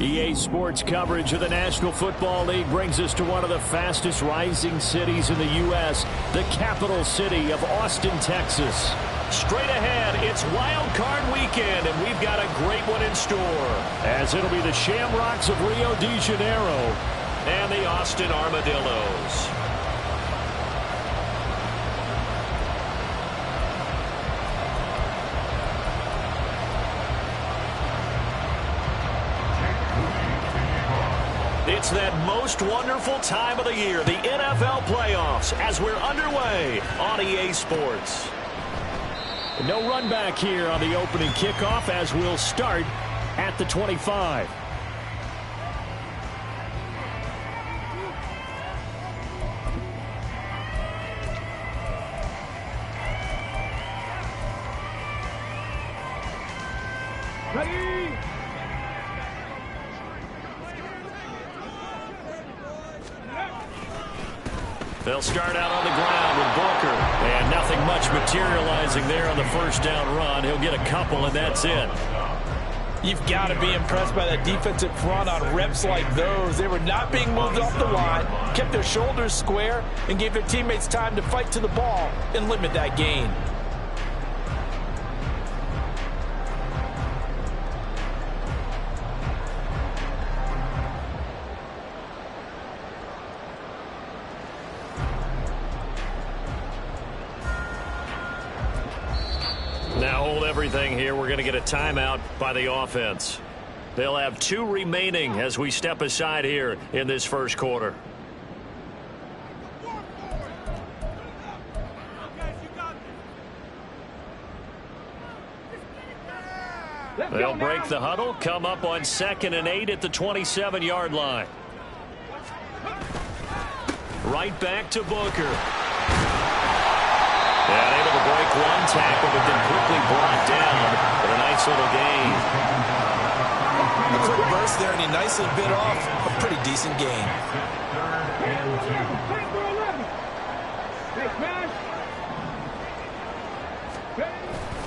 EA Sports coverage of the National Football League brings us to one of the fastest rising cities in the U.S., the capital city of Austin, Texas. Straight ahead, it's Wild Card Weekend, and we've got a great one in store, as it'll be the Shamrocks of Rio de Janeiro and the Austin Armadillos. It's that most wonderful time of the year, the NFL playoffs, as we're underway on EA Sports. No run back here on the opening kickoff, as we'll start at the 25. Ready? They'll start out on the ground with Booker. And nothing much materializing there on the first down run. He'll get a couple, and that's it. You've got to be impressed by that defensive front on reps like those. They were not being moved off the line, kept their shoulders square, and gave their teammates time to fight to the ball and limit that gain. Now hold everything here. We're going to get a timeout by the offense. They'll have 2 remaining as we step aside here in this first quarter. They'll break the huddle, come up on 2nd and 8 at the 27-yard line. Right back to Booker. And able to break one tackle, but then quickly brought down with a nice little gain. A quick burst there, and he nicely bit off a pretty decent gain.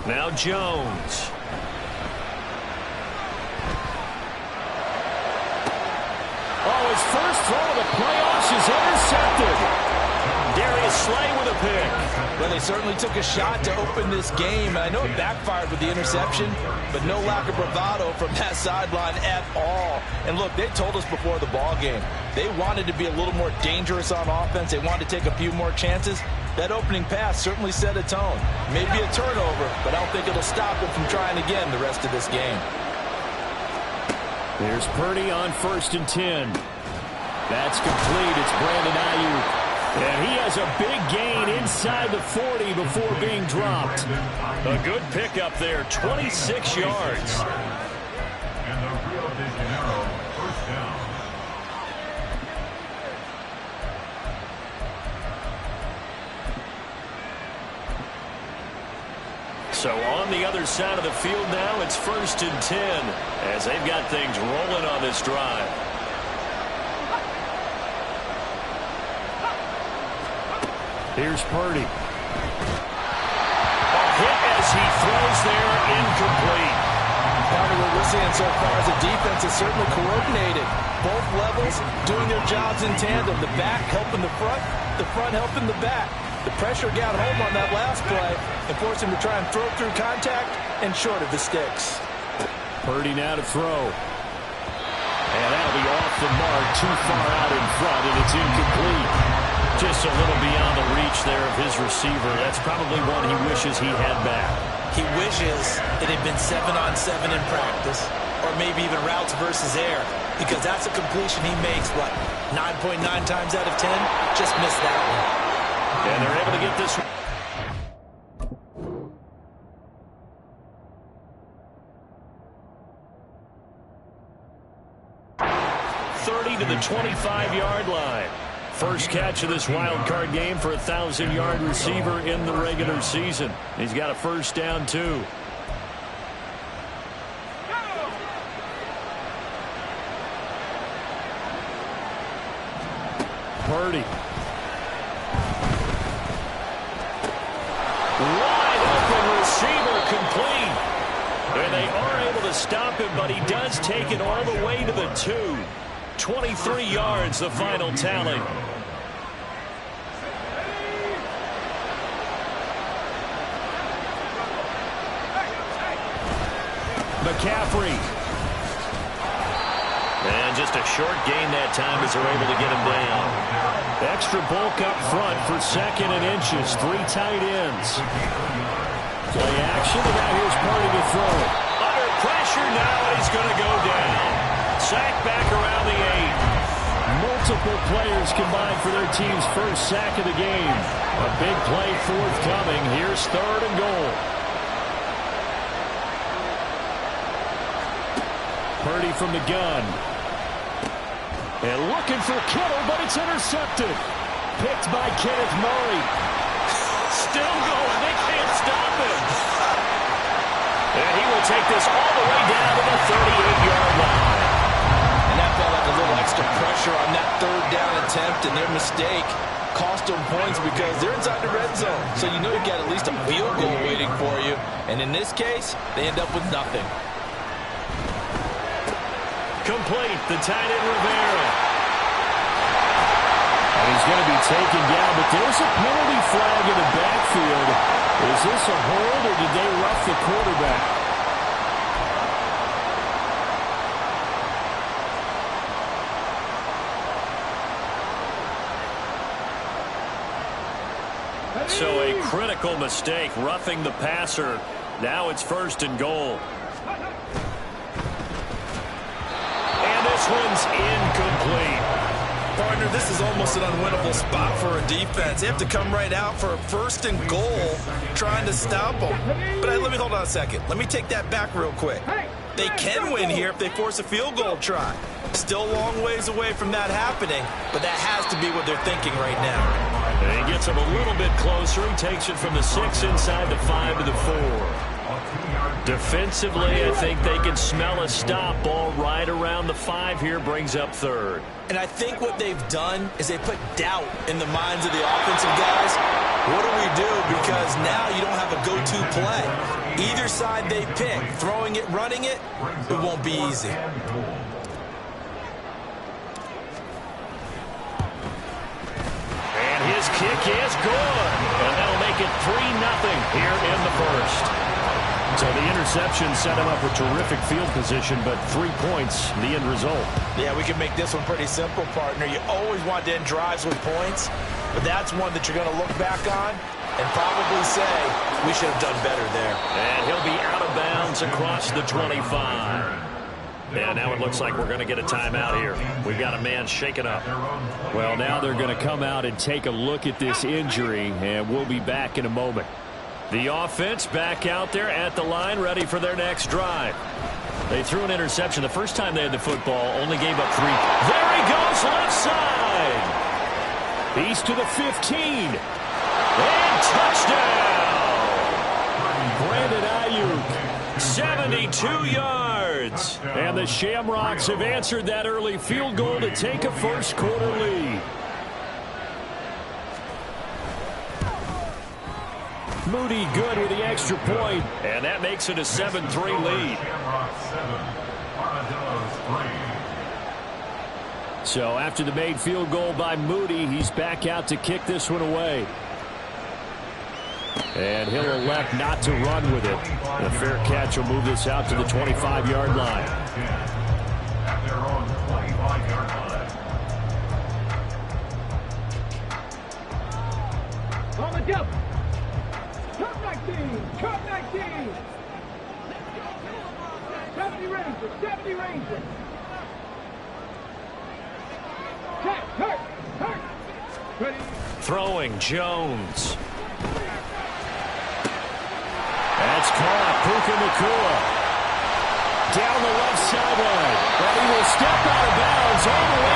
Now Jones. Oh, his first throw of the playoffs is intercepted. Darius Slay with a pick. Well, they certainly took a shot to open this game, and I know it backfired with the interception, but no lack of bravado from that sideline at all. And look, they told us before the ball game, they wanted to be a little more dangerous on offense. They wanted to take a few more chances. That opening pass certainly set a tone. Maybe a turnover, but I don't think it'll stop them from trying again the rest of this game. Here's Purdy on 1st and 10. That's complete. It's Brandon Ayuk. And he has a big gain inside the 40 before being dropped. A good pickup there, 26 yards. And the Rio de Janeiro first down. So on the other side of the field now, it's 1st and 10 as they've got things rolling on this drive. Here's Purdy. A hit as he throws there, incomplete. Part of what we're seeing so far as a defense is certainly coordinated. Both levels doing their jobs in tandem. The back helping the front helping the back. The pressure got home on that last play and forced him to try and throw through contact and short of the sticks. Purdy now to throw. And that'll be off the mark, too far out in front, and it's incomplete. Just a little beyond the reach there of his receiver. That's probably one he wishes he had back. He wishes it had been 7-on-7 in practice, or maybe even routes versus air, because that's a completion he makes, what, 9.9 times out of 10? Just missed that one. And they're able to get this. 30 to the 25-yard line. First catch of this wild card game for a 1,000-yard receiver in the regular season. He's got a first down, too. Purdy. Wide open receiver, complete. And they are able to stop him, but he does take it all the way to the 2. 23 yards, the final tally. McCaffrey. And just a short gain that time as they're able to get him down. Extra bulk up front for 2nd and inches. 3 tight ends. Play action, and now here's Purdy to throw. Under pressure now, and he's going to go down. Sack back around the 8. Multiple players combined for their team's first sack of the game. A big play forthcoming. Here's 3rd and goal. Purdy from the gun. And looking for Kittle, but it's intercepted. Picked by Kenneth Murray. Still going. They can't stop him. And he will take this all the way down to the 38-yard line. And that felt like a little extra pressure on that 3rd down attempt, and their mistake cost them points because they're inside the red zone. So you know you got at least a field goal waiting for you. And in this case, they end up with nothing. Complete, the tight end Rivera. And he's going to be taken down, but there's a penalty flag in the backfield. Is this a hold, or did they rough the quarterback? So a critical mistake, roughing the passer. Now it's 1st and goal. This one's incomplete. Partner, this is almost an unwinnable spot for a defense. They have to come right out for a 1st and goal trying to stop them. But let me hold on a second. Let me take that back real quick. They can win here if they force a field goal try. Still a long ways away from that happening, but that has to be what they're thinking right now. And he gets him a little bit closer. He takes it from the 6 inside the 5 to the 4. Defensively, I think they can smell a stop. Ball right around the 5 here, brings up 3rd. And I think what they've done is they put doubt in the minds of the offensive guys. What do we do? Because now you don't have a go-to play. Either side they pick, throwing it, running it, it won't be easy. And his kick is good. And that'll make it 3-0 here in the 1st. So the interception set him up with terrific field position, but 3 points, the end result. Yeah, we can make this one pretty simple, partner. You always want to end drives with points, but that's one that you're going to look back on and probably say, we should have done better there. And he'll be out of bounds across the 25. And now it looks like we're going to get a timeout here. We've got a man shaken up. Well, now they're going to come out and take a look at this injury, and we'll be back in a moment. The offense back out there at the line, ready for their next drive. They threw an interception the first time they had the football, only gave up 3. There he goes, left side. He's to the 15. And touchdown. Brandon Ayuk, 72 yards. And the Shamrocks have answered that early field goal to take a first-quarter lead. Moody good with the extra point, and that makes it a 7-3 lead. So after the made field goal by Moody, he's back out to kick this one away. And he'll elect not to run with it. A fair catch will move this out to the 25-yard line. At their own 25-yard line. On the jump. Cut 19. Cut 19. 70 Rangers. 70 Rangers. Check. Hurt. Ready. Throwing Jones. That's caught. Puka Nacua. Down the left sideline. But he will step out of bounds all the way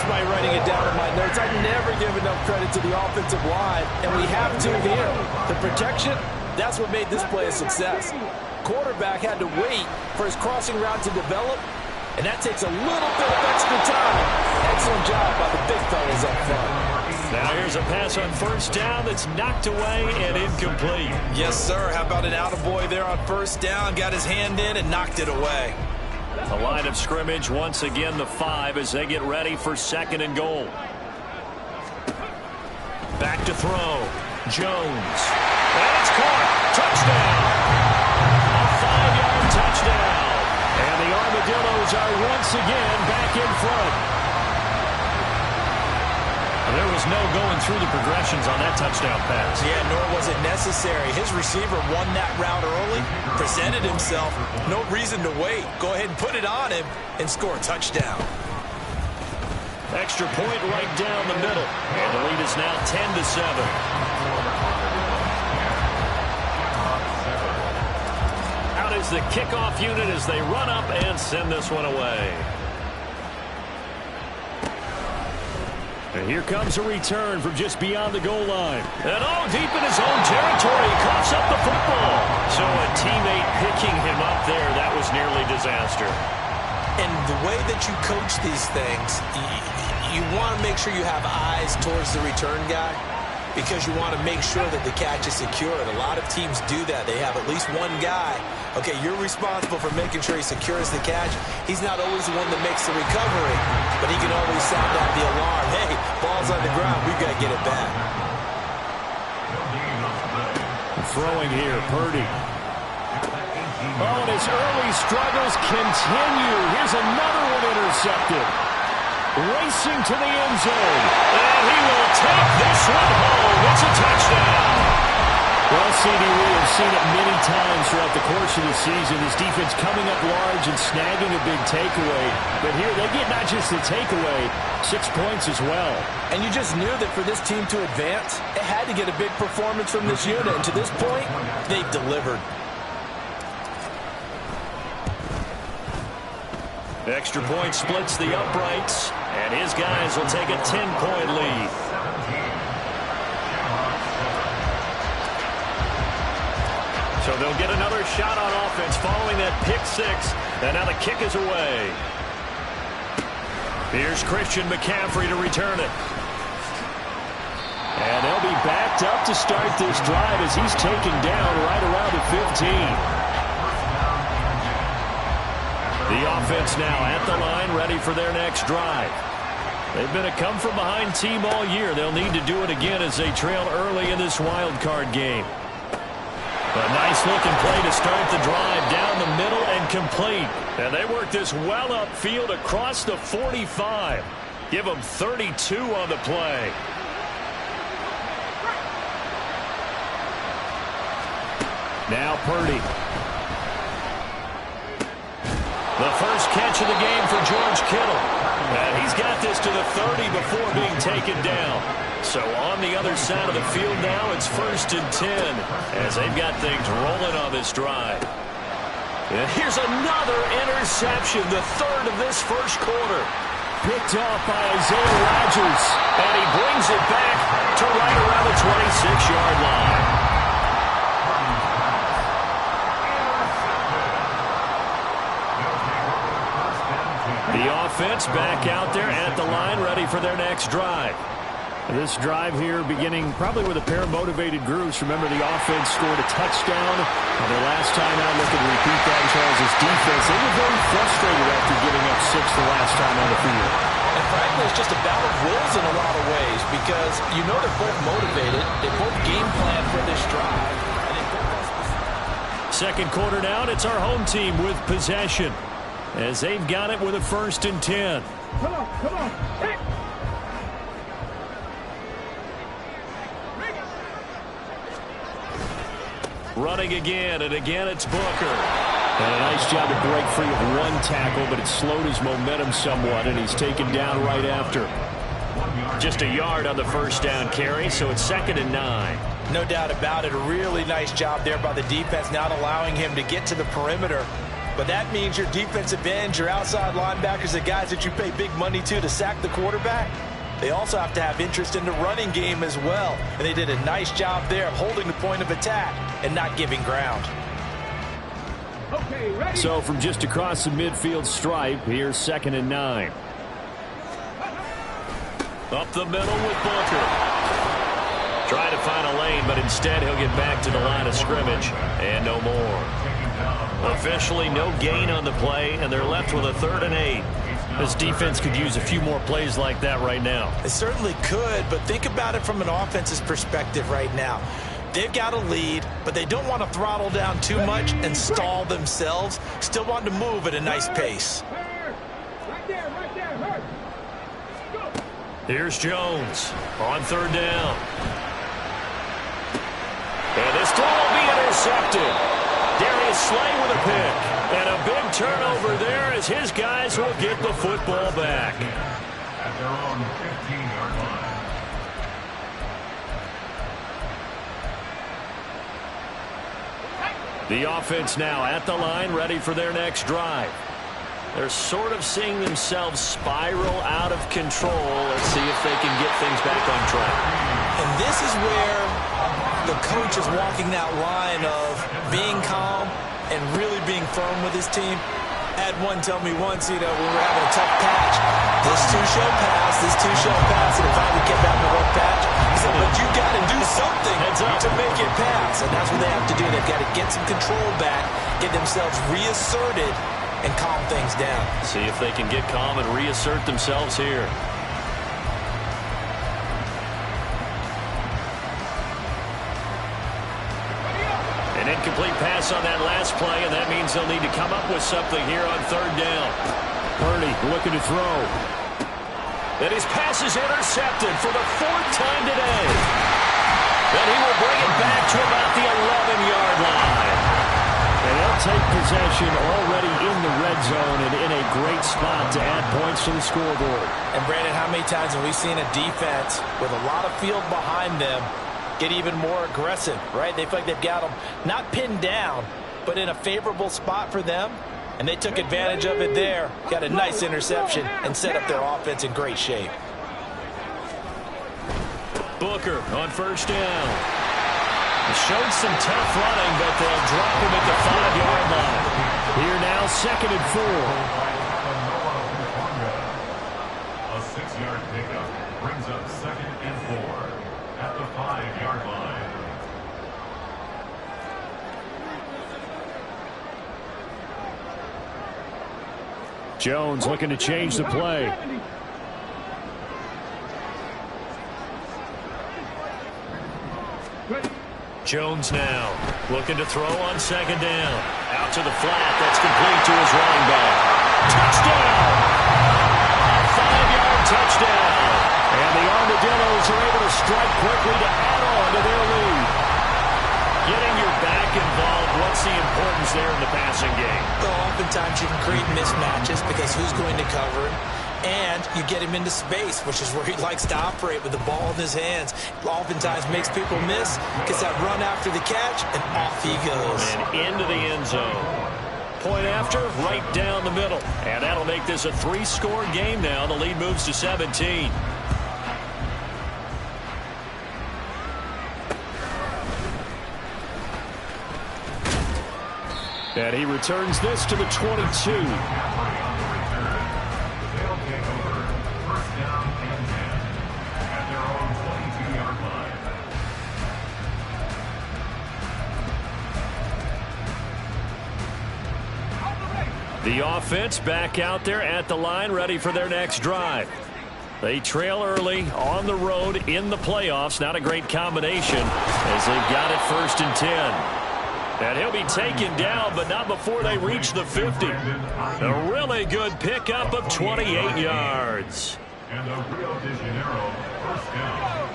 my writing it down in my notes. I never give enough credit to the offensive line, and we have to here. The protection, that's what made this play a success. Quarterback had to wait for his crossing route to develop, and that takes a little bit of extra time. Excellent job by the big fellas up front. Now here's a pass on first down that's knocked away and incomplete. Yes, sir. How about an attaboy there on first down? Got his hand in and knocked it away. The line of scrimmage once again the 5 as they get ready for 2nd and goal. Back to throw. Jones. And it's caught. Touchdown. A 5-yard touchdown. And the Armadillos are once again back in front. There was no going through the progressions on that touchdown pass. Yeah, nor was it necessary. His receiver won that route early, presented himself. No reason to wait. Go ahead and put it on him and score a touchdown. Extra point right down the middle. And the lead is now 10-7. Out is the kickoff unit as they run up and send this one away. And here comes a return from just beyond the goal line. And deep in his own territory, he coughs up the football. So a teammate picking him up there, that was nearly disaster. And the way that you coach these things, you want to make sure you have eyes towards the return guy because you want to make sure that the catch is secured. A lot of teams do that. They have at least one guy. Okay, you're responsible for making sure he secures the catch. He's not always the one that makes the recovery, but he can always sound out the alarm. Hey, ball's on the ground. We've got to get it back. Throwing here, Purdy. And his early struggles continue. Here's another one intercepted. Racing to the end zone. And he will take this one home. It's a touchdown. Well, CD, we have seen it many times throughout the course of the season. This defense coming up large and snagging a big takeaway. But here they get not just the takeaway, 6 points as well. And you just knew that for this team to advance, it had to get a big performance from this unit. And to this point, they've delivered. Extra point splits the uprights, and his guys will take a 10-point lead. So they'll get another shot on offense following that pick 6, and now the kick is away. Here's Christian McCaffrey to return it. And they'll be backed up to start this drive as he's taken down right around the 15. The offense now at the line, ready for their next drive. They've been a come-from-behind team all year. They'll need to do it again as they trail early in this wild card game. A nice-looking play to start the drive down the middle and complete. And they work this well upfield across the 45. Give them 32 on the play. Now Purdy. The first catch of the game for George Kittle. And he's got this to the 30 before being taken down. So on the other side of the field now, it's 1st and 10 as they've got things rolling on this drive. And here's another interception, the 3rd of this first quarter. Picked off by Isaiah Rodgers. And he brings it back to right around the 26-yard line. The offense back out there at the line, ready for their next drive. This drive here beginning probably with a pair of motivated groups. Remember, the offense scored a touchdown. And the last time out, looking to repeat that as far as this defense. They were very frustrated after giving up 6 the last time on the field. And frankly, it's just a battle of wills in a lot of ways because you know they're both motivated. They both game plan for this drive. Second quarter down, it's our home team with possession as they've got it with a 1st and 10. Come on, come on. Hey. Running again, and again it's Booker. And a nice job to break free of one tackle, but it slowed his momentum somewhat, and he's taken down right after. Just a yard on the first down carry, so it's 2nd and 9. No doubt about it. A really nice job there by the defense, not allowing him to get to the perimeter. but that means your defensive ends, your outside linebackers, the guys that you pay big money to sack the quarterback, they also have to have interest in the running game as well. And they did a nice job there of holding the point of attack and not giving ground. Okay, ready? So from just across the midfield stripe, here's 2nd and 9. Up the middle with Booker. Trying to find a lane, but instead he'll get back to the line of scrimmage. And no more. Officially no gain on the play, and they're left with a 3rd and 8. This defense could use a few more plays like that right now. It certainly could, but think about it from an offense's perspective right now. They've got a lead, but they don't want to throttle down too much and stall themselves. Still want to move at a nice pace. Right there, hurt. Go. Here's Jones on 3rd down. And this throw will be intercepted. Darius Slay with a pick. And a big turnover there as his guys will get the football back. At their own 15-yard line. The offense now at the line, ready for their next drive. They're sort of seeing themselves spiral out of control. Let's see if they can get things back on track. And this is where the coach is walking that line of being calm and really being firm with his team. I had one tell me once, when we were having a tough patch, this too shall pass, and it finally kept having a rough patch. He said, but you got to do something to make it pass. And that's what they have to do. They've got to get some control back, get themselves reasserted, and calm things down. See if they can get calm and reassert themselves here. An incomplete pass on that last play, and that means they'll need to come up with something here on 3rd down. Purdy looking to throw. And his pass is intercepted for the 4th time today. And he will bring it back to about the 11-yard line. And they'll take possession already in the red zone and in a great spot to add points to the scoreboard. And Brandon, how many times have we seen a defense with a lot of field behind them get even more aggressive, right? They feel like they've got them not pinned down, but in a favorable spot for them. And they took advantage of it there. Got a nice interception and set up their offense in great shape. Booker on 1st down. Showed some tough running, but they'll drop him at the 5-yard line. Here now, 2nd and 4. A 6-yard pickup brings up 2nd and 4 at the 5-yard line. Jones looking to change the play. Jones now looking to throw on 2nd down. Out to the flat. That's complete to his running back. Touchdown! A 5-yard touchdown. And the Armadillos are able to strike quickly to add on to their lead. Getting your back involved, what's the importance there in the passing game? Well, oftentimes you can create mismatches because who's going to cover him? And you get him into space, which is where he likes to operate with the ball in his hands. Oftentimes makes people miss, gets that run after the catch, and off he goes. And into the end zone. Point after, right down the middle. And that'll make this a 3-score game now. The lead moves to 17. And he returns this to the 22. The offense back out there at the line, ready for their next drive. They trail early on the road in the playoffs. Not a great combination as they've got it 1st and 10. And he'll be taken down, but not before they reach the 50. A really good pickup of 28 yards. And the Rio de Janeiro 1st down.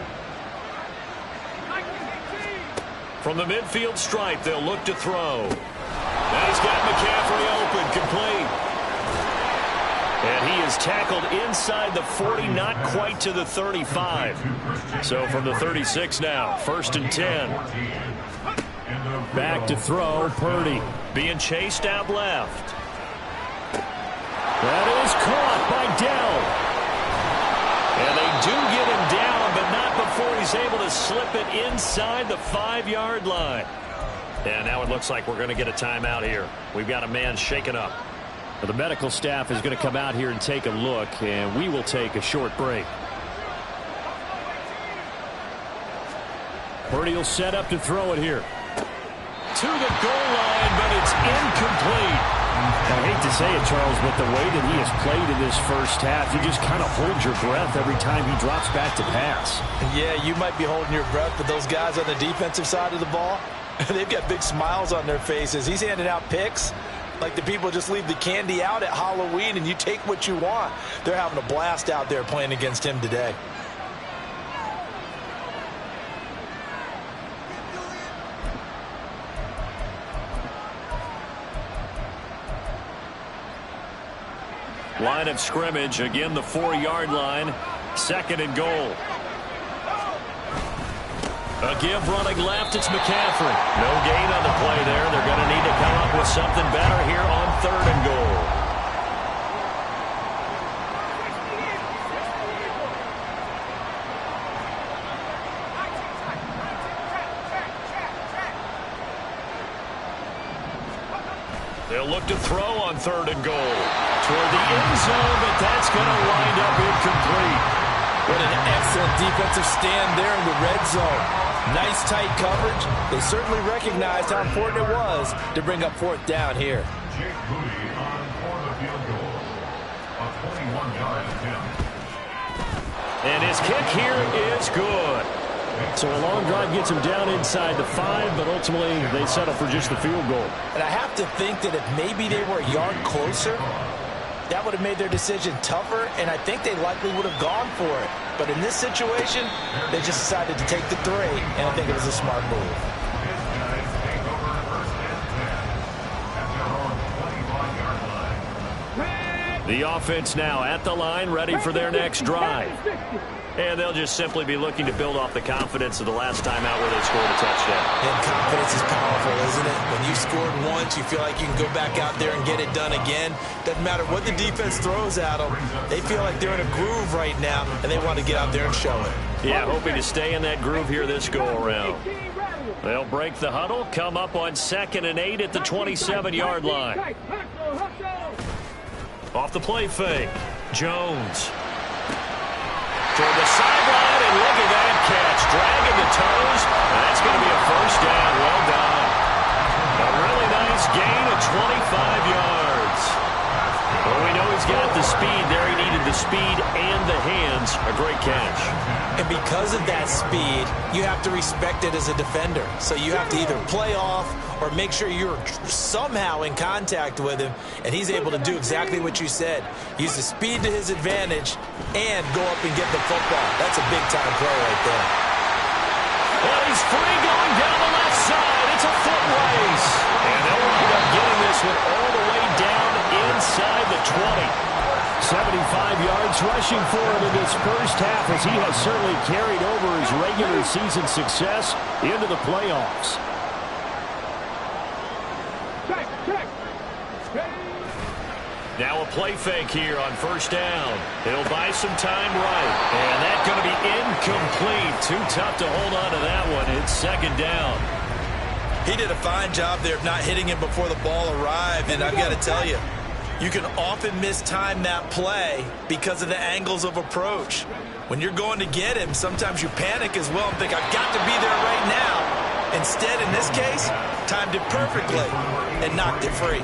From the midfield stripe, they'll look to throw. Now he's got McCaffrey open, complete. And he is tackled inside the 40, not quite to the 35. So from the 36 now, 1st and 10. Back to throw, Purdy. Being chased out left. That is caught by Dell. And they do get him down, but not before he's able to slip it inside the 5-yard line. And now it looks like we're going to get a timeout here. We've got a man shaken up. The medical staff is going to come out here and take a look, and we will take a short break. Purdy will set up to throw it here. To the goal line, but it's incomplete. I hate to say it, Charles, but the way that he has played in this first half, you just kind of hold your breath every time he drops back to pass. Yeah, you might be holding your breath, but those guys on the defensive side of the ball, they've got big smiles on their faces. He's handing out picks like the people just leave the candy out at Halloween and you take what you want. They're having a blast out there playing against him today. Line of scrimmage, again the 4-yard line, 2nd and goal. A give running left, it's McCaffrey. No gain on the play there. They're going to need to come up with something better here on 3rd and goal. They'll look to throw on 3rd and goal. Toward the end zone, but that's going to wind up incomplete. What an excellent defensive stand there in the red zone. Nice tight coverage. They certainly recognized how important it was to bring up 4th down here. Jake Moody on for the field goal. A 21-yard attempt. And his kick here is good. So a long drive gets him down inside the 5, but ultimately they settle for just the field goal. And I have to think that if maybe they were a yard closer, that would have made their decision tougher, and I think they likely would have gone for it. But in this situation, they just decided to take the 3, and I think it was a smart move. The offense now at the line, ready for their next drive. And they'll just simply be looking to build off the confidence of the last time out where they scored a touchdown. And confidence is powerful, isn't it? When you scored once, you feel like you can go back out there and get it done again. Doesn't matter what the defense throws at them. They feel like they're in a groove right now, and they want to get out there and show it. Yeah, hoping to stay in that groove here this go-around. They'll break the huddle, come up on 2nd and 8 at the 27-yard line. Off the play fake, Jones. Toward the sideline, and look at that catch. Dragging the toes, and that's going to be a 1st down. Well done. A really nice gain of 25 yards. Well, we know he's got the speed there. He needed the speed and the hands. A great catch. And because of that speed, you have to respect it as a defender. So you have to either play off or make sure you're somehow in contact with him, and he's able to do exactly what you said. Use the speed to his advantage and go up and get the football. That's a big-time play right there. Well, he's free going down the left side. It's a foot race. And they'll wind up getting this one all the way down inside the 20. 75 yards rushing for him in this first half, as he has certainly carried over his regular season success into the playoffs. Now a play fake here on 1st down. He'll buy some time right. And that's going to be incomplete. Too tough to hold on to that one. It's 2nd down. He did a fine job there of not hitting him before the ball arrived. And I've got to tell you, you can often mistime that play because of the angles of approach. When you're going to get him, sometimes you panic as well and think, I've got to be there right now. Instead, in this case, timed it perfectly and knocked it free.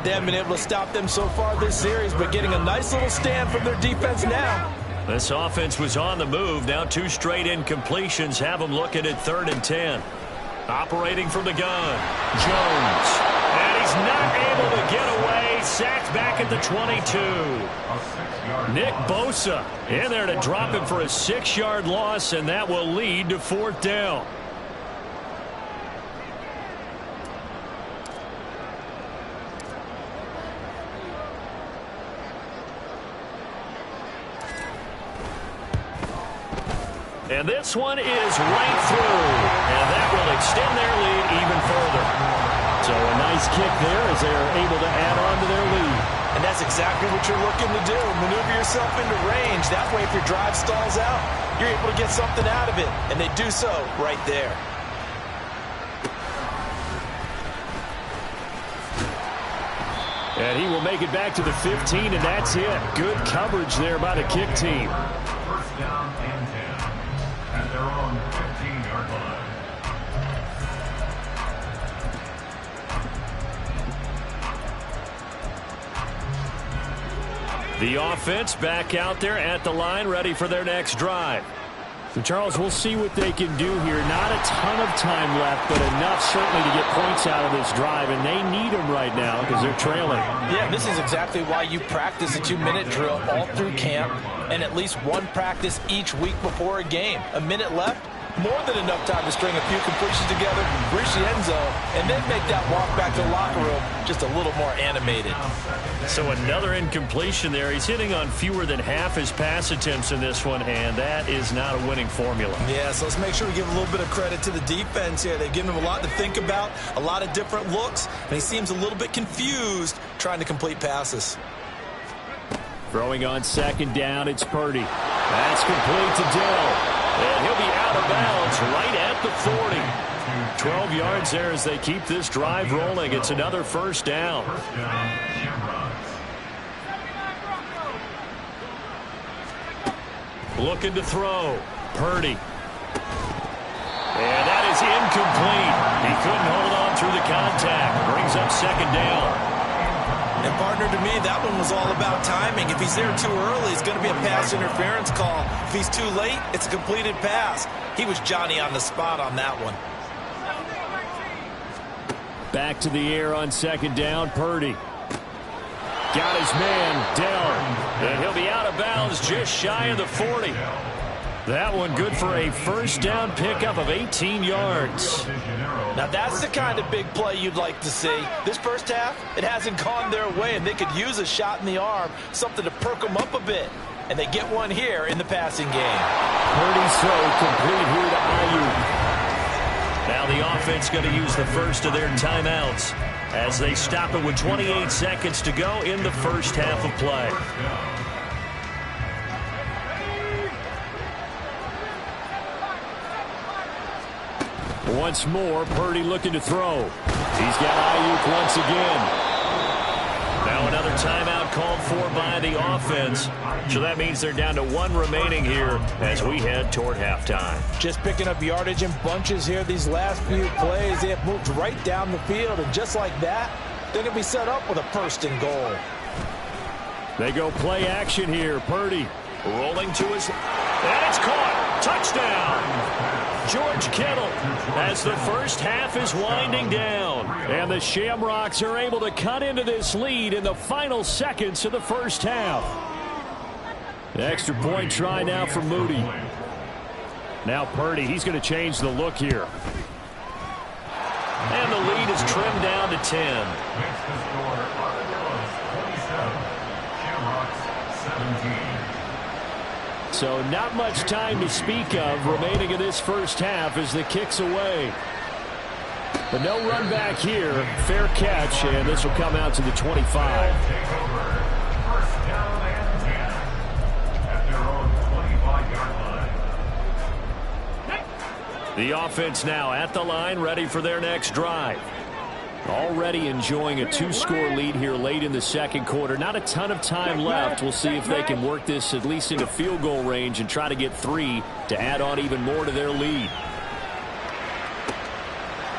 They haven't been able to stop them so far this series, but getting a nice little stand from their defense now. This offense was on the move. Now 2 straight incompletions have them looking at 3rd and 10. Operating from the gun, Jones. And he's not able to get away. Sacked back at the 22. Nick Bosa in there to drop him for a 6-yard loss, and that will lead to 4th down. And this one is right through. And that will extend their lead even further. So a nice kick there as they are able to add on to their lead. And that's exactly what you're looking to do. Maneuver yourself into range. That way, if your drive stalls out, you're able to get something out of it. And they do so right there. And he will make it back to the 15, and that's it. Good coverage there by the kick team. First down and 10 at their own 15-yard line. The offense back out there at the line, ready for their next drive. So, Charles, we'll see what they can do here. Not a ton of time left, but enough certainly to get points out of this drive, and they need them right now because they're trailing. Yeah, this is exactly why you practice a 2-minute drill all through camp and at least one practice each week before a game. A minute left, more than enough time to string a few completions together, reach the end zone, and then make that walk back to the locker room just a little more animated. So another incompletion there. He's hitting on fewer than half his pass attempts in this one, and that is not a winning formula. Yeah, so let's make sure we give a little bit of credit to the defense here. They've given him a lot to think about, a lot of different looks, and he seems a little bit confused trying to complete passes. Throwing on second down, it's Purdy. That's complete to Dell. And he'll be out of bounds right at the 40. 12 yards there as they keep this drive rolling. It's another first down. Looking to throw. Purdy. And that is incomplete. He couldn't hold on through the contact. Brings up second down. And, partner, to me, that one was all about timing. If he's there too early, it's going to be a pass interference call. If he's too late, it's a completed pass. He was Johnny on the spot on that one. Back to the air on second down, Purdy. Got his man, Dell. And he'll be out of bounds just shy of the 40. That one good for a first down pickup of 18 yards. Now that's the kind of big play you'd like to see. This first half, it hasn't gone their way, and they could use a shot in the arm, something to perk them up a bit. And they get one here in the passing game. Purdy's throw complete here to Ayuk. Now the offense going to use the first of their timeouts as they stop it with 28 seconds to go in the first half of play. Once more, Purdy looking to throw. He's got Ayuk once again. Now another timeout called for by the offense. So that means they're down to one remaining here as we head toward halftime. Just picking up yardage in bunches here these last few plays. They have moved right down the field, and just like that, they're going to be set up with a first and goal. They go play action here. Purdy rolling to his... And it's caught. Touchdown. George Kittle as the first half is winding down. And the Shamrocks are able to cut into this lead in the final seconds of the first half. The extra point try now for Moody. Now Purdy, he's going to change the look here. And the lead is trimmed down to 10. Makes the score Armadillos 27, Shamrocks 17. So not much time to speak of remaining in this first half as the kick's away. But no run back here. Fair catch, and this will come out to the 25. Take over. First down and 10 at their own 25-yard line. The offense now at the line, ready for their next drive. Already enjoying a 2-score lead here late in the second quarter. Not a ton of time left. We'll see if they can work this at least into field goal range and try to get 3 to add on even more to their lead.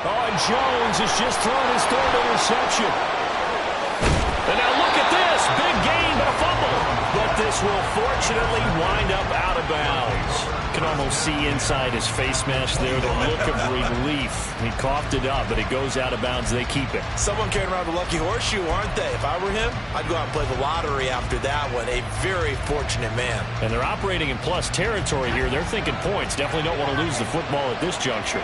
Oh, and Jones has just thrown his third interception. And now look at this. Big gain, but a fumble. But this will fortunately wind up out of bounds. You can almost see inside his face mask there the look of relief. He coughed it up, but it goes out of bounds. They keep it. Someone carrying around the lucky horseshoe, aren't they? If I were him, I'd go out and play the lottery after that one. A very fortunate man. And they're operating in plus territory here. They're thinking points. Definitely don't want to lose the football at this juncture.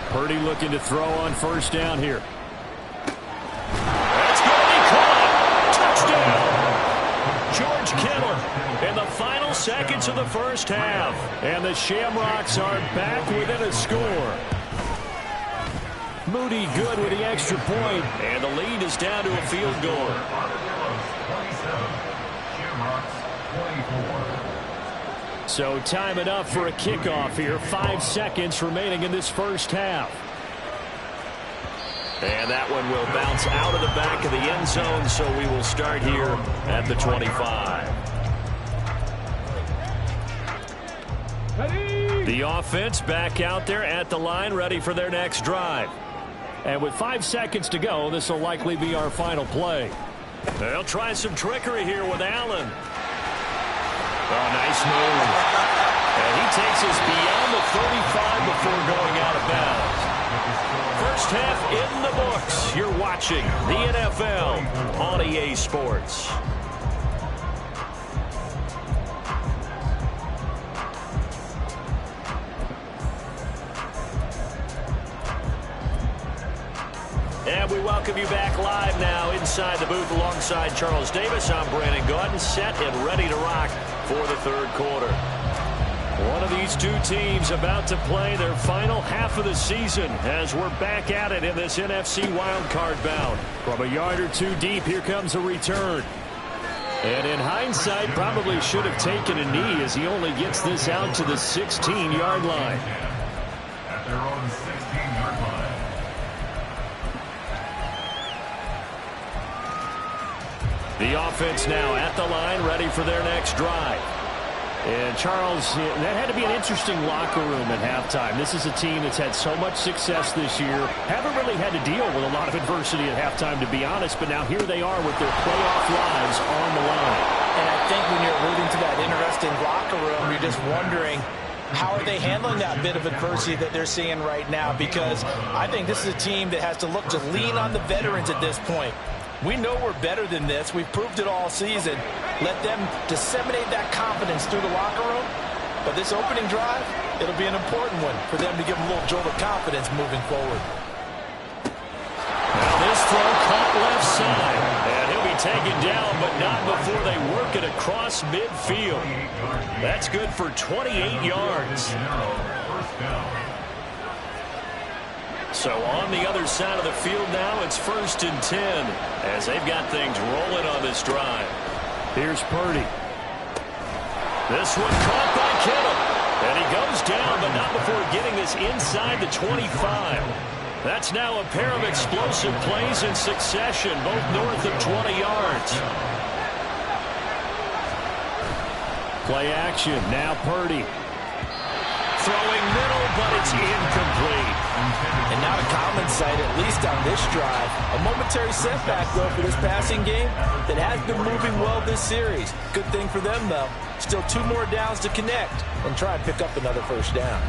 Purdy looking to throw on first down here. That's going to be caught. Touchdown. George Kittle in the final seconds of the first half. And the Shamrocks are back within a score. Moody good with the extra point, and the lead is down to a field goal. So time enough for a kickoff here. 5 seconds remaining in this first half. And that one will bounce out of the back of the end zone, so we will start here at the 25. The offense back out there at the line, ready for their next drive. And with 5 seconds to go, this will likely be our final play. They'll try some trickery here with Allen. Oh, nice move. And he takes us beyond the 35 before going out of bounds. First half in the books. You're watching the NFL on EA Sports. And we welcome you back live now inside the booth alongside Charles Davis. I'm Brandon Gaudin, set and ready to rock for the third quarter. One of these two teams about to play their final half of the season as we're back at it in this NFC wildcard bout. From a yard or two deep, here comes a return. And in hindsight, probably should have taken a knee as he only gets this out to the 16-yard line. At their own 16-yard line. The offense now at the line, ready for their next drive. And Charles, that had to be an interesting locker room at halftime. This is a team that's had so much success this year. Haven't really had to deal with a lot of adversity at halftime, to be honest. But now here they are with their playoff lives on the line. And I think when you're alluding to that interesting locker room, you're just wondering, how are they handling that bit of adversity that they're seeing right now? Because I think this is a team that has to look to lean on the veterans at this point. We know we're better than this. We've proved it all season. Let them disseminate that confidence through the locker room. But this opening drive, it'll be an important one for them to give them a little jolt of confidence moving forward. Now this throw caught left side. And he'll be taken down, but not before they work it across midfield. That's good for 28 yards. So on the other side of the field now, it's 1st and 10 as they've got things rolling on this drive. Here's Purdy. This one caught by Kittle. And he goes down, but not before getting this inside the 25. That's now a pair of explosive plays in succession, both north of 20 yards. Play action, now Purdy. Throwing middle, but it's incomplete. And not a common sight, at least on this drive. A momentary setback, though, for this passing game that has been moving well this series. Good thing for them, though. Still 2 more downs to connect and try and pick up another first down.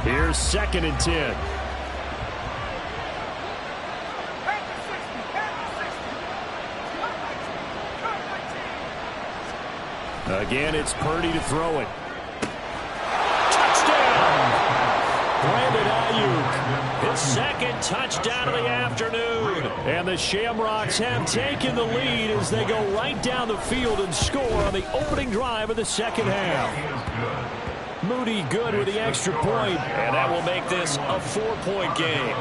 Here's 2nd and 10. Again, it's Purdy to throw it. Brandon Ayuk, his 2nd touchdown of the afternoon. And the Shamrocks have taken the lead as they go right down the field and score on the opening drive of the second half. Moody good with the extra point, and that will make this a 4-point game.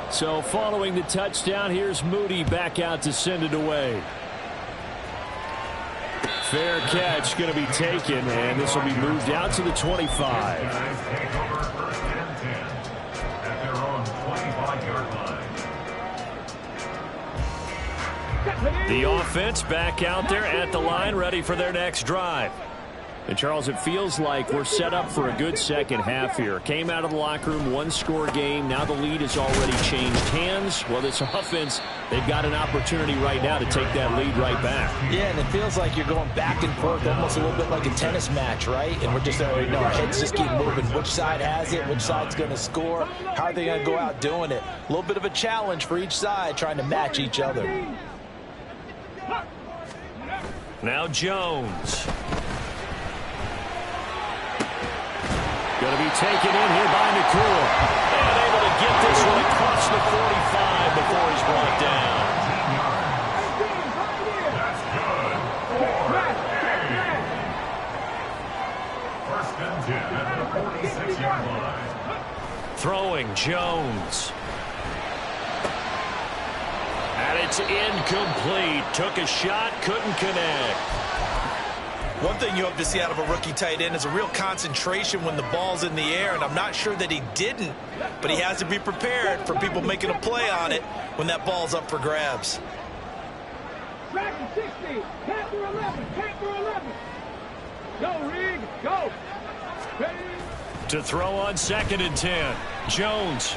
So following the touchdown, here's Moody back out to send it away. Fair catch going to be taken, and this will be moved out to the 25. The offense back out there at the line, ready for their next drive. And, Charles, it feels like we're set up for a good second half here. Came out of the locker room, 1-score game. Now the lead has already changed hands. Well, this offense, they've got an opportunity right now to take that lead right back. Yeah, and it feels like you're going back and forth, almost a little bit like a tennis match, right? And we're just, our heads just keep moving. Which side has it? Which side's going to score? How are they going to go out doing it? A little bit of a challenge for each side, trying to match each other. Now Jones. Going to be taken in here by Nakua. And able to get this one across the 45 before he's brought down. That's good. 4. First and 10 at the 46-yard line. Throwing Jones. And it's incomplete. Took a shot, couldn't connect. One thing you hope to see out of a rookie tight end is a real concentration when the ball's in the air, and I'm not sure that he didn't, but he has to be prepared for people making a play on it when that ball's up for grabs. Dragon 60, Panther 11, Panther 11. Go, Rig, go. Ready? To throw on 2nd and 10. Jones.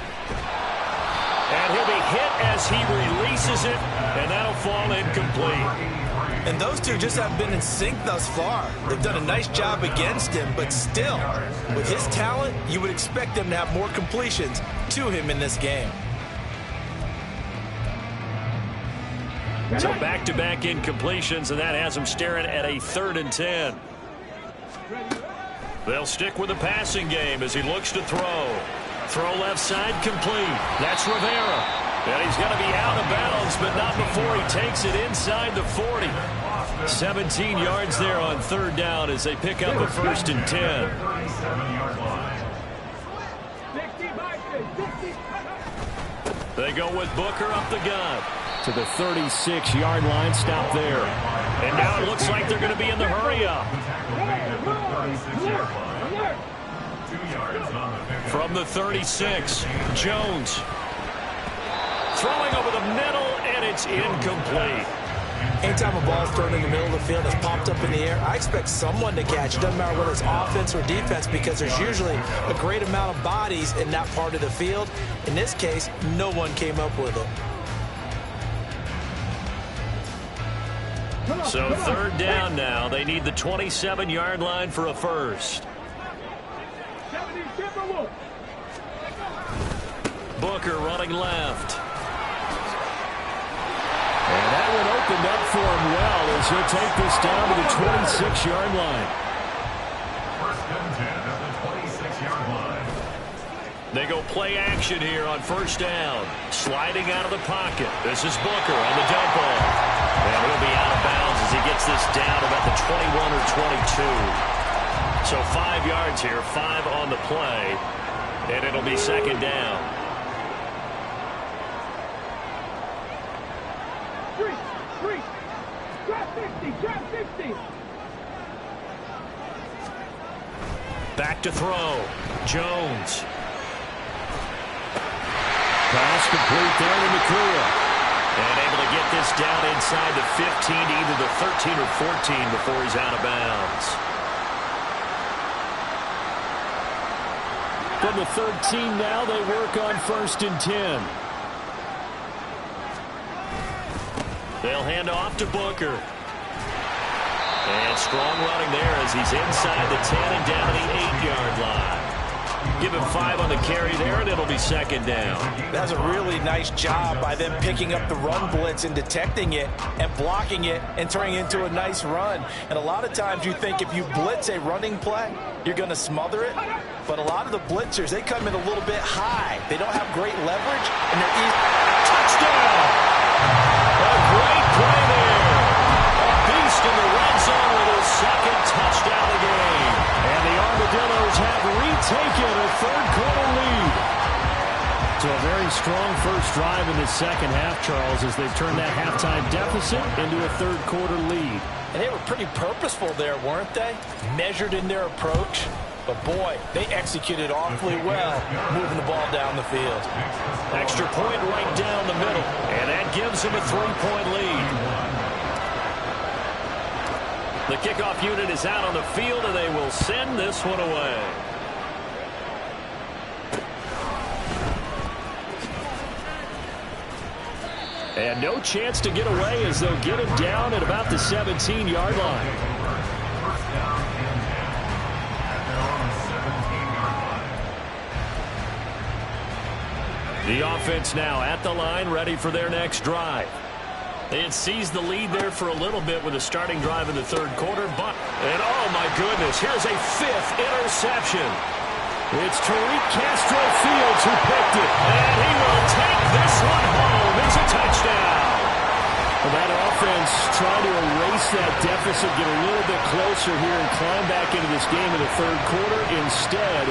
And he'll be hit as he releases it, and that'll fall incomplete. And those two just haven't been in sync thus far. They've done a nice job against him, but still, with his talent, you would expect them to have more completions to him in this game. So back-to-back incompletions, and that has him staring at a 3rd and 10. They'll stick with the passing game as he looks to throw. Throw left side complete. That's Rivera. And he's going to be out of bounds, but not before he takes it inside the 40. 17 yards there on 3rd down as they pick up a 1st and 10. 37-yard line. 60, Bison, 60. They go with Booker up the gun. To the 36-yard line, stop there. And now it looks like they're going to be in the hurry-up. From the 36, Jones. Throwing over the middle, and it's incomplete. Anytime a ball's thrown in the middle of the field that's popped up in the air, I expect someone to catch. It doesn't matter whether it's offense or defense, because there's usually a great amount of bodies in that part of the field. In this case, no one came up with it. So 3rd down now. They need the 27-yard line for a first. Booker running left. And that one opened up for him well as he'll take this down to the 26-yard line. 1st and 10 at the 26-yard line. They go play action here on 1st down. Sliding out of the pocket. This is Booker on the dump off. And he'll be out of bounds as he gets this down about the 21 or 22. So 5 yards here, 5 on the play. And it'll be 2nd down. Back to throw. Jones. Pass complete there to Nakua. And able to get this down inside the 15 to either the 13 or 14 before he's out of bounds. From the 13 now, they work on 1st and 10. They'll hand off to Booker. And strong running there as he's inside the 10 and down to the 8-yard line. Give him 5 on the carry there, and it'll be 2nd down. That's a really nice job by them picking up the run blitz and detecting it and blocking it and turning it into a nice run. And a lot of times you think if you blitz a running play, you're going to smother it. But a lot of the blitzers, they come in a little bit high. They don't have great leverage, and they're easy. Touchdown! A great play there. A beast in the red zone with his 2nd touchdown of the game. And the Armadillos have retaken a 3rd-quarter lead. So a very strong first drive in the 2nd half, Charles, as they've turned that halftime deficit into a 3rd-quarter lead. And they were pretty purposeful there, weren't they? Measured in their approach. But, boy, they executed awfully well moving the ball down the field. Extra point right down the middle, and that gives them a 3-point lead. The kickoff unit is out on the field, and they will send this one away. And no chance to get away as they'll get him down at about the 17-yard line. The offense now at the line, ready for their next drive. They had seized the lead there for a little bit with a starting drive in the 3rd quarter, and oh my goodness, here's a 5th interception. It's Tariq Castro-Fields who picked it. And he will take this one home. It's a touchdown. Well, that offense trying to erase that deficit, get a little bit closer here and climb back into this game in the third quarter. Instead,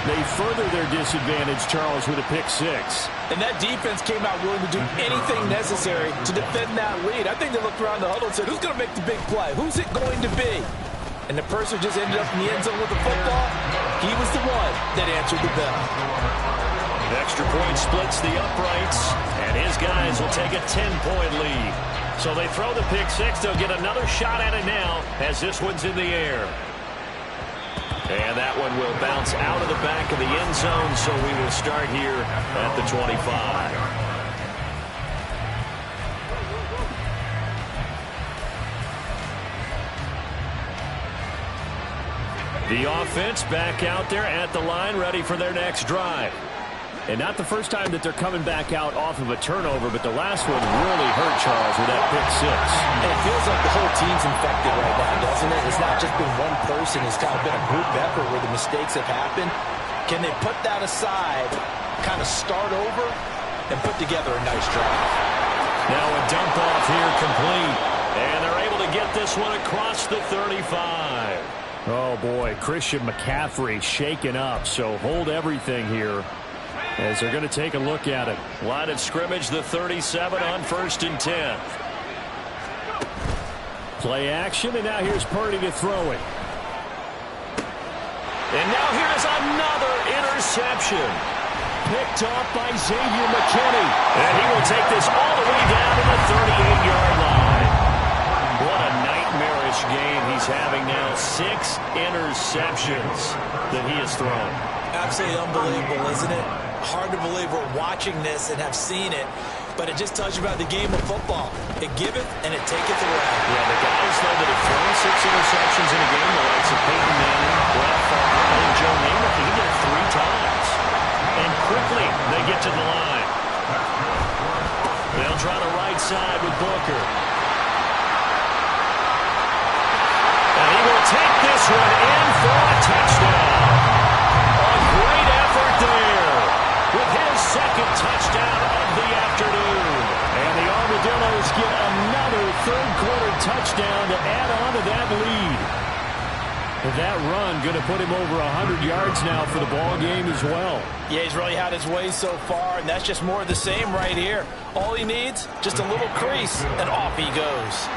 they further their disadvantage, Charles, with a pick six. And that defense came out willing to do anything necessary to defend that lead. I think they looked around the huddle and said, who's going to make the big play? Who's it going to be? And the person who just ended up in the end zone with the football, he was the one that answered the bell. Extra point splits the uprights, and his guys will take a 10-point lead. So they throw the pick six. They'll get another shot at it now as this one's in the air. And that one will bounce out of the back of the end zone, so we will start here at the 25. The offense back out there at the line, ready for their next drive. And not the first time that they're coming back out off of a turnover, but the last one really hurt Charles with that pick six. And it feels like the whole team's infected right now, doesn't it? It's not just been one person. It's kind of been a group effort where the mistakes have happened. Can they put that aside, kind of start over, and put together a nice drive? Now a dump off here complete. And they're able to get this one across the 35. Oh, boy, Christian McCaffrey shaken up, so hold everything here as they're going to take a look at it. Line of scrimmage, the 37 on 1st and 10. Play action, and now here's Purdy to throw it. And now here's another interception. Picked off by Xavier McKinney. And he will take this all the way down to the 38-yard line. What a nightmarish game he's having now. 6 interceptions that he has thrown. Absolutely unbelievable, isn't it? Hard to believe we're watching this and have seen it, but it just tells you about the game of football. It giveth and it taketh away. Yeah, the guys, though, that have thrown 6 interceptions in a game, the likes of Peyton Manning, Brett Favre, and Joe Namath, he did it 3 times. And quickly, they get to the line. They'll try the right side with Booker. And he will take this one in for a touchdown. A great effort there with his second touchdown of the afternoon. And the Armadillos get another third-quarter touchdown to add on to that lead. And that run going to put him over 100 yards now for the ball game as well. Yeah, he's really had his way so far, and that's just more of the same right here. All he needs, just a little crease, and off he goes.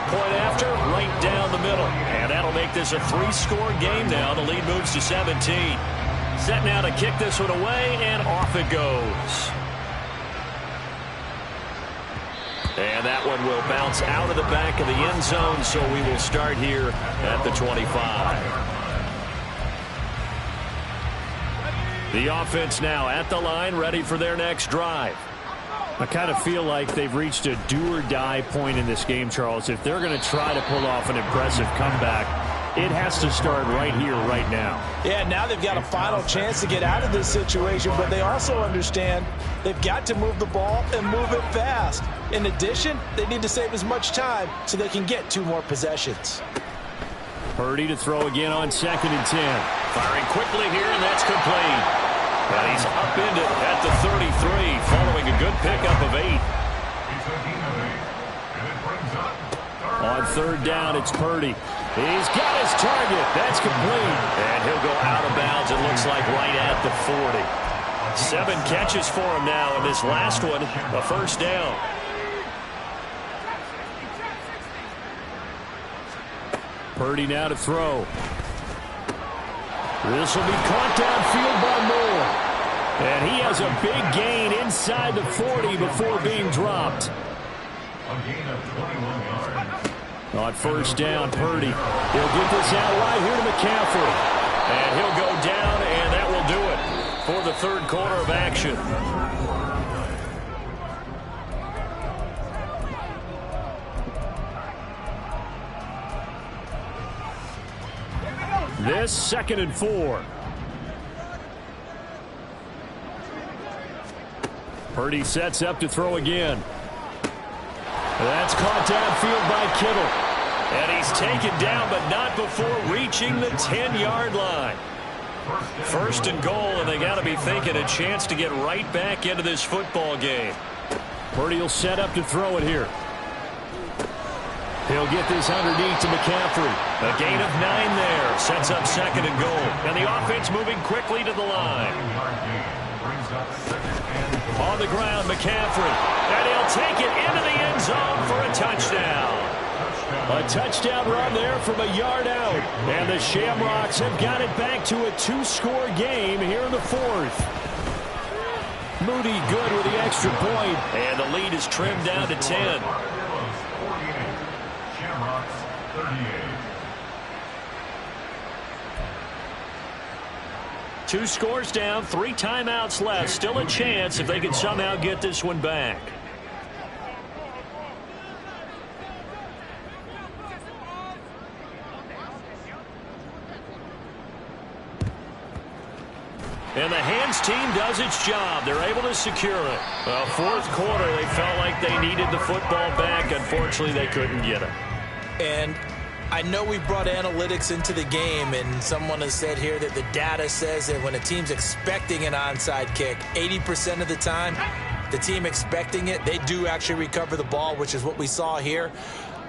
Point after, right down the middle. And that'll make this a 3-score game now. The lead moves to 17. Set now to kick this one away, and off it goes. And that one will bounce out of the back of the end zone, so we will start here at the 25. The offense now at the line, ready for their next drive. I kind of feel like they've reached a do-or-die point in this game, Charles. If they're going to try to pull off an impressive comeback, it has to start right here, right now. Yeah, now they've got a final chance to get out of this situation, but they also understand they've got to move the ball and move it fast. In addition, they need to save as much time so they can get 2 more possessions. Purdy to throw again on 2nd and 10. Firing quickly here, and that's complete. And he's upended at the 33, following a good pickup of 8. On 3rd down, it's Purdy. He's got his target. That's complete. And he'll go out of bounds, it looks like, right at the 40. 7 catches for him now, and this last one, a 1st down. Purdy now to throw. This will be caught downfield by Moore. And he has a big gain inside the 40 before being dropped. A gain of 21 yards. On 1st down, Purdy. He'll get this out right here to McCaffrey. And he'll go down, and that will do it for the 3rd quarter of action. This 2nd and 4. Purdy sets up to throw again. That's caught downfield by Kittle. And he's taken down, but not before reaching the 10-yard line. First and goal, and they got to be thinking a chance to get right back into this football game. Purdy will set up to throw it here. He'll get this underneath to McCaffrey. A gain of 9 there. Sets up second and goal. And the offense moving quickly to the line. On the ground, McCaffrey. And he'll take it into the end zone for a touchdown. A touchdown run there from a yard out. And the Shamrocks have got it back to a 2-score game here in the fourth. Moody good with the extra point. And the lead is trimmed down to 10. 2 scores down, 3 timeouts left. Still a chance if they can somehow get this one back. And the hands team does its job. They're able to secure it. Well, fourth quarter, they felt like they needed the football back. Unfortunately, they couldn't get it. And I know we brought analytics into the game, and someone has said here that the data says that when a team's expecting an onside kick, 80% of the time, the team expecting it, they do actually recover the ball, which is what we saw here.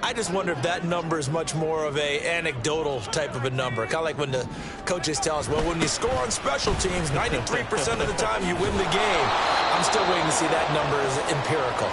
I just wonder if that number is much more of a anecdotal type of a number. Kind of like when the coaches tell us, well, when you score on special teams, 93% of the time you win the game. I'm still waiting to see that number as empirical.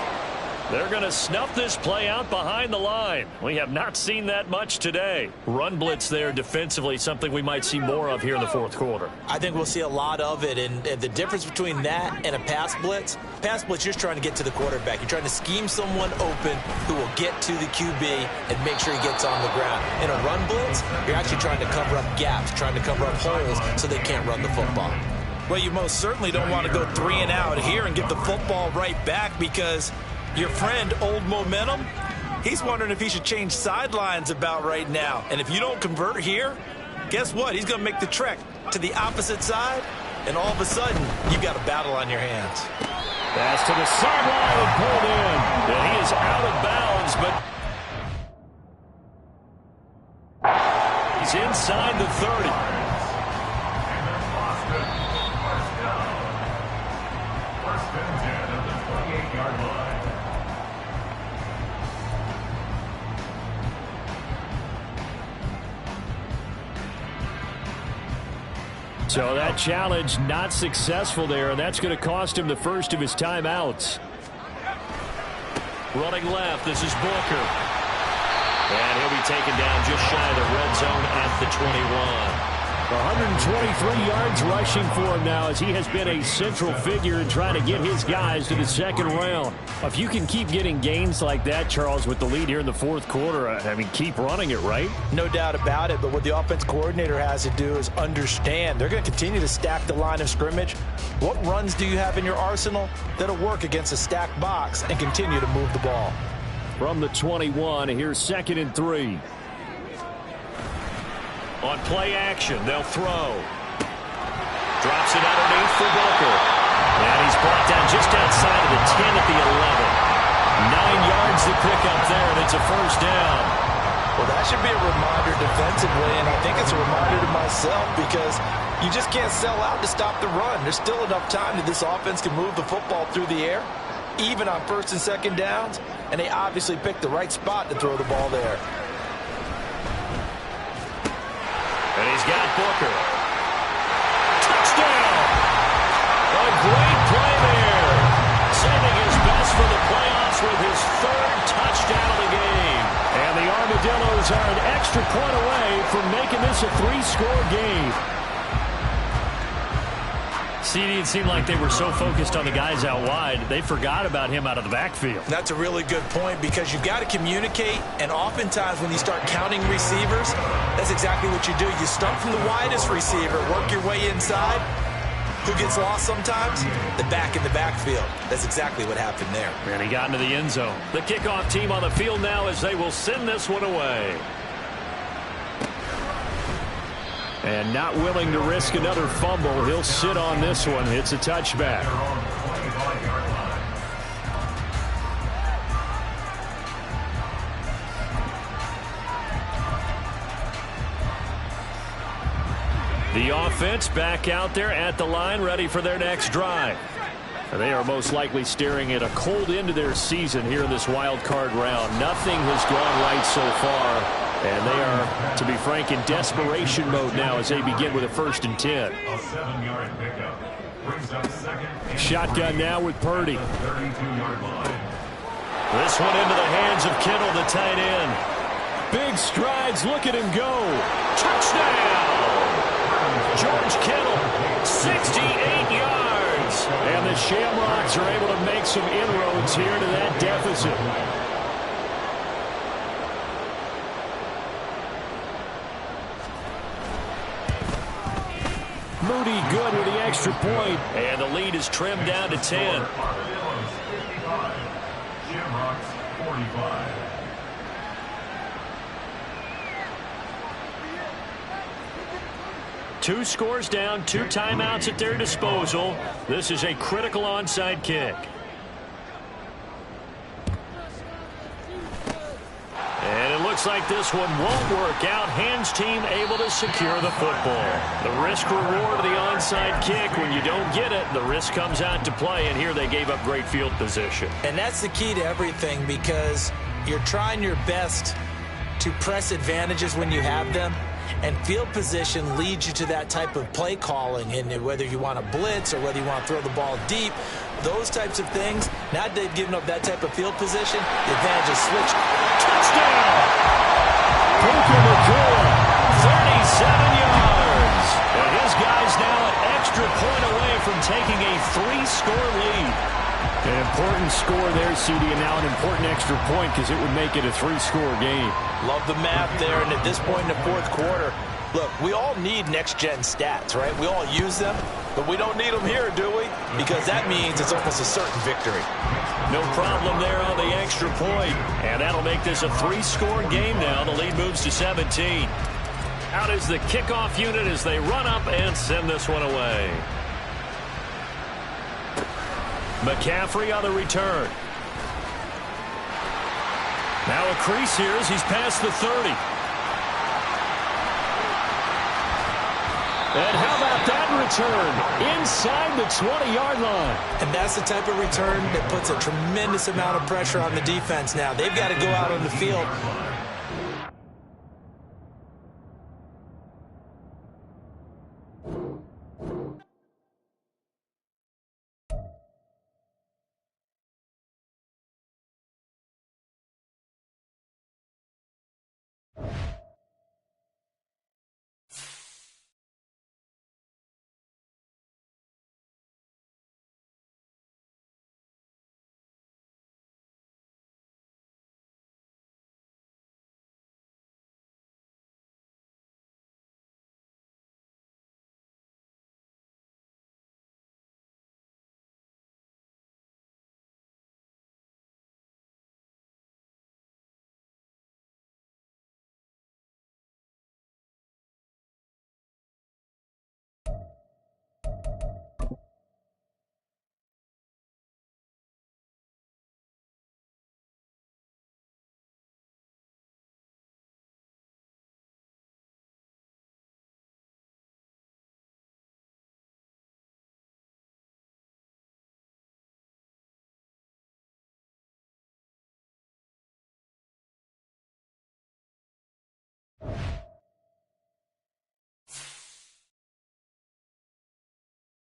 They're going to snuff this play out behind the line. We have not seen that much today. Run blitz there defensively, something we might see more of here in the fourth quarter. I think we'll see a lot of it, and the difference between that and a pass blitz, you're just trying to get to the quarterback. You're trying to scheme someone open who will get to the QB and make sure he gets on the ground. In a run blitz, you're actually trying to cover up gaps, trying to cover up holes so they can't run the football. Well, you most certainly don't want to go 3 and out here and get the football right back, because your friend, Old Momentum, he's wondering if he should change sidelines about right now. And if you don't convert here, guess what? He's going to make the trek to the opposite side, and all of a sudden, you've got a battle on your hands. Pass to the sideline and pulled in. And he is out of bounds, but he's inside the 30. First and 10 at the 28-yard line. So that challenge not successful there, and that's going to cost him the first of his timeouts. Running left, this is Booker. And he'll be taken down just shy of the red zone at the 21. 123 yards rushing for him now, as he has been a central figure in trying to get his guys to the second round. If you can keep getting gains like that, Charles, with the lead here in the fourth quarter, I mean, keep running it, right? No doubt about it, but what the offense coordinator has to do is understand they're going to continue to stack the line of scrimmage. What runs do you have in your arsenal that'll work against a stacked box and continue to move the ball? From the 21, here's 2nd and 3. On play action, they'll throw. Drops it underneath for Booker. And he's brought down just outside of the 10 at the 11. 9 yards to pick up there, and it's a first down. Well, that should be a reminder defensively, and I think it's a reminder to myself, because you just can't sell out to stop the run. There's still enough time that this offense can move the football through the air, even on 1st and 2nd downs, and they obviously picked the right spot to throw the ball there. And he's got Booker. Touchdown! A great play there. Saving his best for the playoffs with his 3rd touchdown of the game. And the Armadillos are an extra point away from making this a 3-score game. See, it seemed like they were so focused on the guys out wide, they forgot about him out of the backfield. That's a really good point, because you've got to communicate, and oftentimes when you start counting receivers, that's exactly what you do. You start from the widest receiver, work your way inside. Who gets lost sometimes? The back in the backfield. That's exactly what happened there. And he got into the end zone. The kickoff team on the field now, as they will send this one away. And not willing to risk another fumble, he'll sit on this one. It's a touchback. The offense back out there at the line, ready for their next drive. They are most likely staring at a cold end to their season here in this wild card round. Nothing has gone right so far, and they are, to be frank, in desperation mode now as they begin with a 1st and 10. A 7-yard pickup brings up 2nd and Shotgun 3 now with Purdy. at the 32-yard line. This one into the hands of Kittle, the tight end. Big strides, look at him go. Touchdown! George Kittle, 68 yards. And the Shamrocks are able to make some inroads here to that deficit. Moody good with the extra point. And the lead is trimmed down to 10. Armadillos 55, Shamrocks 45. Two scores down, 2 timeouts at their disposal. This is a critical onside kick. And it looks like this one won't work out. Hands team able to secure the football. The risk reward of the onside kick. When you don't get it, the risk comes out to play, and here they gave up great field position. And that's the key to everything, because you're trying your best to press advantages when you have them. And field position leads you to that type of play calling, and whether you want to blitz or whether you want to throw the ball deep, those types of things. Now that they've given up that type of field position, the advantage is switched. Touchdown! Puka Nacua, 37 yards. And his guy's now an extra point away from taking a 3-score lead. An important score there, CD, and now an important extra point because it would make it a 3-score game. Love the math there, and at this point in the 4th quarter, look, we all need next-gen stats, right? We all use them, but we don't need them here, do we? Because that means it's almost a certain victory. No problem there on the extra point, and that'll make this a 3-score game now. The lead moves to 17. Out is the kickoff unit as they run up and send this one away. McCaffrey on the return. Now a crease here as he's past the 30. And how about that return? Inside the 20-yard line. And that's the type of return that puts a tremendous amount of pressure on the defense now. They've got to go out on the field